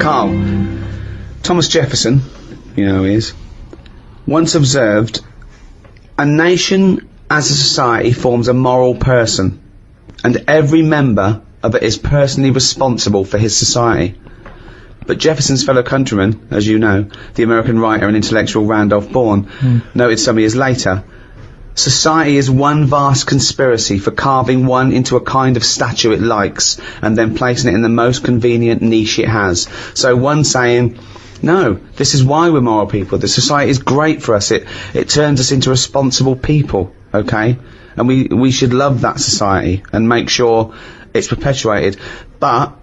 Carl, Thomas Jefferson, you know who he is, once observed, a nation as a society forms a moral person, and every member of it is personally responsible for his society. But Jefferson's fellow countryman, as you know, the American writer and intellectual Randolph Bourne, noted some years later, society is one vast conspiracy for carving one into a kind of statue it likes, and then placing it in the most convenient niche it has. So one saying, no, this is why we're moral people. The society is great for us. It turns us into responsible people, okay? And we should love that society and make sure it's perpetuated. But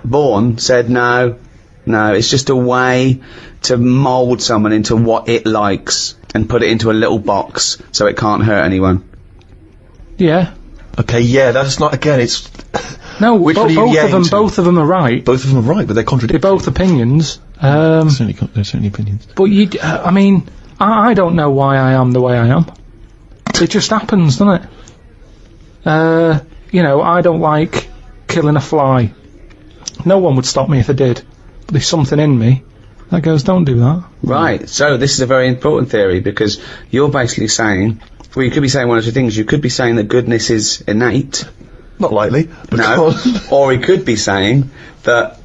Bourne said, no, it's just a way to mould someone into what it likes and put it into a little box so it can't hurt anyone. Yeah. Okay, yeah, that's not, again, it's... No, both of them are right. Both of them are right, but they're contradictory. They're both opinions. They're certainly opinions. But I mean, I don't know why I am the way I am. It just happens, doesn't it? You know, I don't like killing a fly. No one would stop me if I did. But there's something in me that goes, don't do that. Right, so this is a very important theory, because you're basically saying, well, you could be saying one of two things. You could be saying that goodness is innate. Not likely. No. Or he could be saying that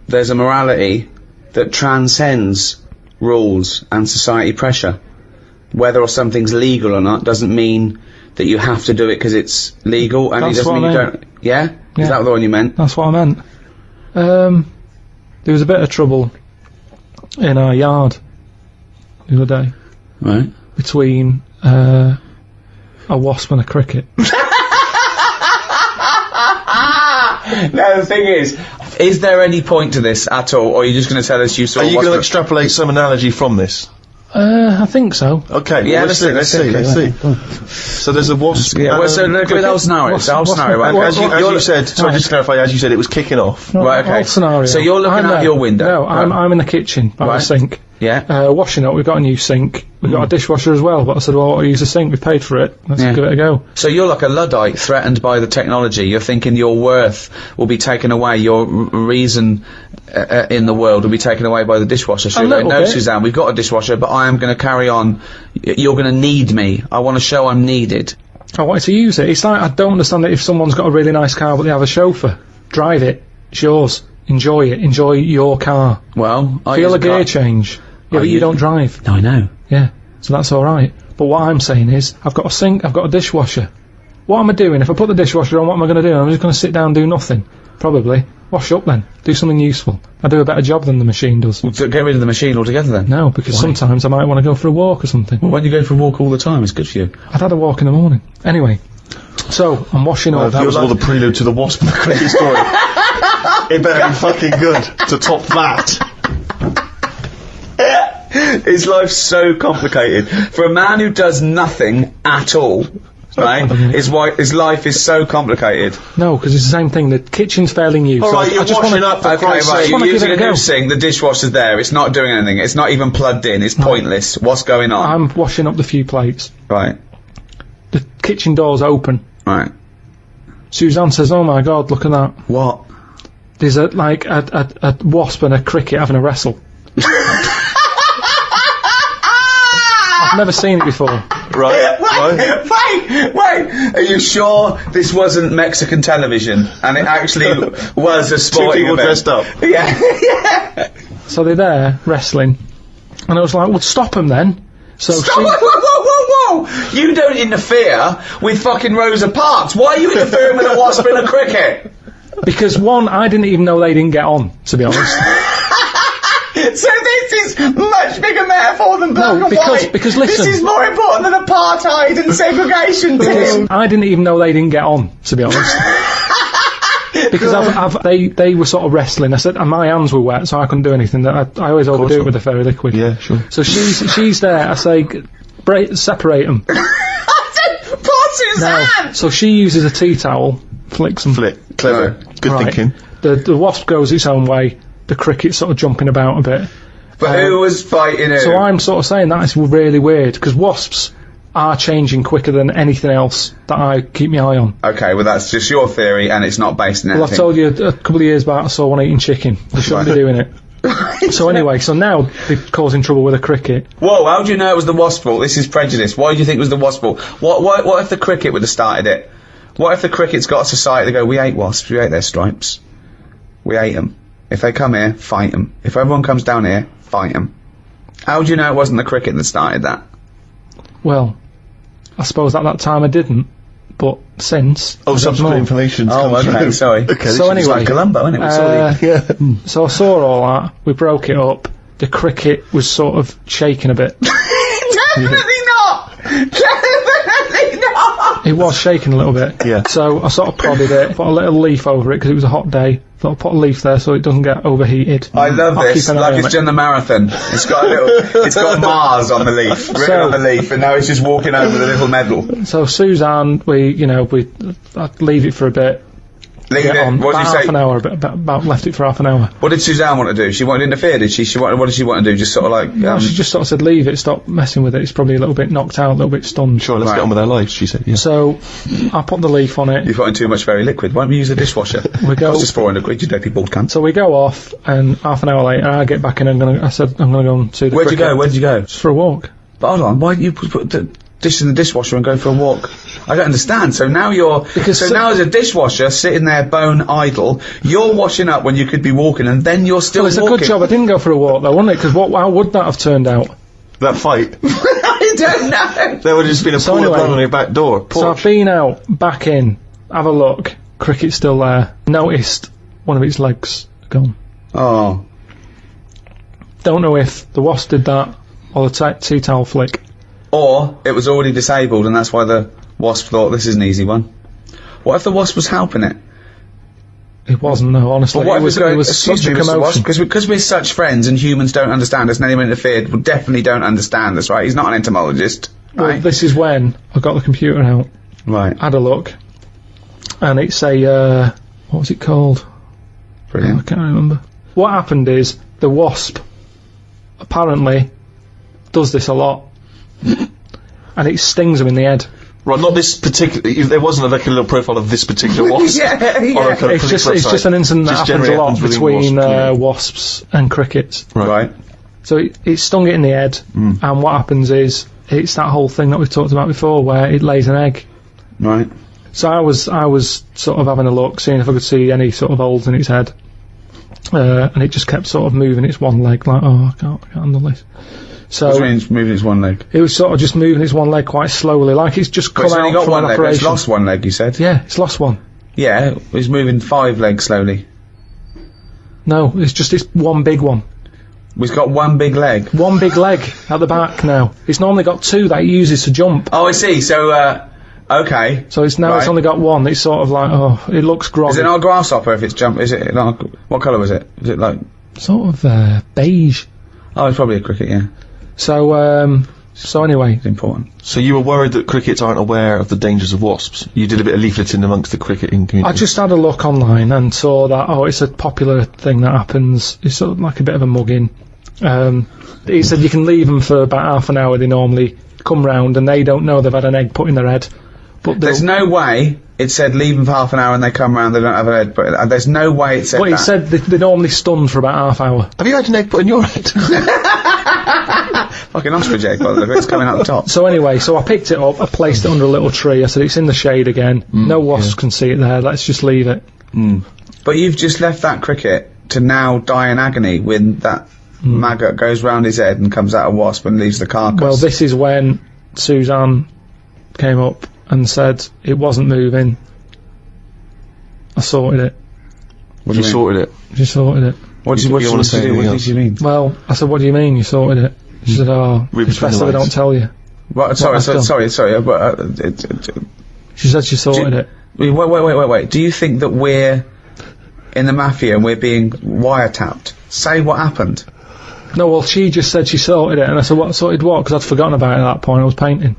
there's a morality that transcends rules and society pressure. Whether or something's legal or not doesn't mean that you have to do it because it's legal, and it doesn't mean you don't... Yeah? Is that the one you meant? That's what I meant. There was a bit of trouble in our yard the other day. Right. Between a wasp and a cricket. Now the thing is there any point to this at all, or are you just going to tell us you saw... Are you going to extrapolate some analogy from this? I think so. Okay, yeah, well, let's see. So there's a wasp... Yeah, well, so look at the whole scenario. As you said, sorry, just to clarify, as you said, it was kicking off. No, right, okay. Scenario. So you're looking out your window. No, I'm in the kitchen, by the sink. Yeah. Washing up, we've got a new sink. We've got a dishwasher as well, but I said, well, I'll use a sink, we've paid for it. Let's give it a go. So you're like a Luddite threatened by the technology. You're thinking your worth will be taken away, your reason in the world will be taken away by the dishwasher. So you're like, no, Suzanne, we've got a dishwasher, but I am going to carry on. You're going to need me. I want to show I'm needed. I wanted to use it. It's like, I don't understand that if someone's got a really nice car but they have a chauffeur. Drive it. It's yours. Enjoy it. Enjoy your car. Well, feel a gear change. Yeah, but you don't drive. No, I know. Yeah, so that's alright. But what I'm saying is, I've got a sink, I've got a dishwasher. What am I doing? If I put the dishwasher on, what am I going to do? I'm just going to sit down and do nothing. Probably. Wash up then. Do something useful. I do a better job than the machine does. Well, get rid of the machine altogether then? No, because sometimes I might want to go for a walk or something. Well, when you go for a walk all the time, it's good for you. I've had a walk in the morning. Anyway, so, I'm washing up. That was all the prelude to the wasp and the cricket story. It better be fucking good to top that. His life's so complicated. For a man who does nothing at all, right, his life is so complicated. No, because it's the same thing. The kitchen's fairly new. Alright, you're washing up for Christ's sake. You're using a new sink, the dishwasher's there, it's not doing anything, it's not even plugged in, it's pointless. What's going on? I'm washing up the few plates. Right. The kitchen door's open. Right. Suzanne says, oh my god, look at that. What? There's a wasp and a cricket having a wrestle. I've never seen it before. Right. Wait! Are you sure this wasn't Mexican television and it actually was a sporting event? Dressed up. Yeah. So they're there, wrestling. And I was like, well, stop them then. So Whoa! You don't interfere with fucking Rosa Parks. Why are you interfering with a wasp and a cricket? Because one, I didn't even know they didn't get on, to be honest. So this is much bigger metaphor than black and white. Because listen, this is more important than apartheid and segregation, Tim. I didn't even know they didn't get on, to be honest. Because they were sort of wrestling. I said, and my hands were wet, so I couldn't do anything. I always overdo it with the fairy liquid. Yeah, sure. So she's there. I say, separate them. Poor Suzanne! Now, so she uses a tea towel, flicks them. Clever. Good thinking. The wasp goes its own way. The cricket's sort of jumping about a bit. But who was fighting who? So I'm sort of saying that is really weird, because wasps are changing quicker than anything else that I keep my eye on. Okay, well that's just your theory, and it's not based on anything. Well, I told you a couple of years back I saw one eating chicken. They shouldn't be doing it. So anyway, so now they're causing trouble with a cricket. Whoa, how do you know it was the wasp's fault? This is prejudice. Why do you think it was the wasp's fault? What if the cricket would have started it? What if the cricket's got a society that go, we hate wasps, we hate their stripes. We hate them. If they come here, fight them. If everyone comes down here, fight them. How do you know it wasn't the cricket that started that? Well, I suppose at that time I didn't, but since... Oh, subsequent information. Oh, okay, sorry. Okay, So It's anyway, like Columbo, isn't it? yeah. so I saw all that, we broke it up, the cricket was sort of shaking a bit. Definitely not! Definitely not! It was shaking a little bit. Yeah. So I sort of prodded it, put a little leaf over it because it was a hot day. Thought I'd put a leaf there so it doesn't get overheated. I love I'll this, keep an eye like on it's it. done the marathon. It's got a little, it's got Mars on the leaf, written So- on the leaf, and now it's just walking over the little medal. So Suzanne, I'd leave it for a bit. Leave Get it. on. What did About you half say? an hour, about left it for half an hour. What did Suzanne want to do? She wanted to interfere, did she? What did she want to do? Just sort of like... No, she just sort of said leave it, stop messing with it. It's probably a little bit knocked out, a little bit stunned. Sure, let's Right. get on with our lives, she said. Yeah. So I put the leaf on it. You've got in too much very liquid. Why don't we use a dishwasher? We go- Costs just 400 quid, you dirty bald cunt. So we go off, and half an hour later I get back in and I said I'm going to go and see the Where'd you cricket. go? Where'd you go? Just for a walk. But hold on, why do you put the dish in the dishwasher and go for a walk? I don't understand. So now now as a dishwasher sitting there bone idle, you're washing up when you could be walking, and then you're still Well, it's walking. a good job I didn't go for a walk though, wasn't it? Because how would that have turned out? That fight. I don't know. There would have just been a So pool of anyway- blood on your back door. So I've been out, back in, have a look, cricket's still there, noticed one of its legs gone. Oh, Don't know if the wasp did that, or the tea towel flick. or it was already disabled, and that's why the wasp thought this is an easy one. What if the wasp was helping it? It wasn't, no, honestly. But what It was such a commotion. Because we're such friends and humans don't understand us, and anyone interfered will definitely don't understand us, right? He's not an entomologist, Well, right? this is when I got the computer out, Right, had a look, and it's a, what was it called? I brilliant. can't remember. What happened is, the wasp apparently does this a lot, and it stings them in the head. Right, not this particular. There wasn't like a little profile of this particular wasp. Yeah, Or a kind of It's police just website. an incident that Just happens a generally lot happens within between wasps, yeah. wasps and crickets. Right. So it stung it in the head, and what happens is it's that whole thing that we've talked about before, where it lays an egg. Right. So I was sort of having a look, seeing if I could see any sort of holes in its head, and it just kept sort of moving its one leg, like, oh, I can't handle this. So Which means moving its one leg. it was sort of just moving its one leg quite slowly, like it's just But come it's only out got from one an leg, but it's operation. lost one leg, you said? Yeah, it's lost one. Yeah, it's moving 5 legs slowly. No, it's just it's one big one. It's got one big leg. One big leg at the back now. It's normally got 2 that it uses to jump. Oh, I see. So, okay. So it's now it's Right. only got one. It's sort of like, oh, it looks groggy. Is it not a grasshopper if it's jump? Is it not? What colour was it? Is it like? Sort of beige. Oh, it's probably a cricket. Yeah, So anyway, it's important. So you were worried that crickets aren't aware of the dangers of wasps. You did a bit of leafleting amongst the cricketing community. I just had a look online and saw that, it's a popular thing that happens. It's sort of like a bit of a mugging. He said you can leave them for about half an hour. They normally come round and they don't know they've had an egg put in their head. But There's no way it said leave them for half an hour and they come round. They don't have an egg. But there's no way it said But that. he said they're normally stunned for about half hour. Have you had an egg put in your head? Fucking ostrich egg. By the way, it's coming out the top. So anyway, so I picked it up, I placed it under a little tree. I said it's in the shade again. No wasps can see it there. Let's just leave it. But you've just left that cricket to now die in agony when that maggot goes round his head and comes out a wasp and leaves the carcass. Well, this is when Suzanne came up and said it wasn't moving. I sorted it. What do You you mean? sorted it. She sorted it. What do You you wanna want say to do? What anything did you mean? Well, I said, what do you mean you sorted it? She said, Read it's between best the if I lines. don't tell you. What, sorry, I've done. sorry. But She said she sorted it. wait. Do you think that we're in the mafia and we're being wiretapped? Say what happened. No, well, she just said she sorted it, and I said, what, sorted what? Because I'd forgotten about it at that point, I was painting.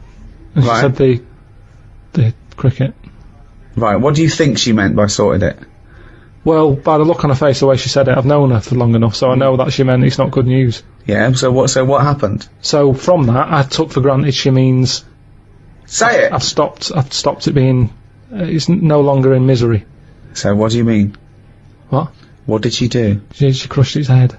And she Right. said the cricket. Right. What do you think she meant by sorted it? Well, by the look on her face, the way she said it, I've known her for long enough, so I know that she meant it's not good news. Yeah. So what happened? So from that, I took for granted she means Say it. I've stopped it being. It's no longer in misery. So what do you mean? What? What did she do? She crushed its head.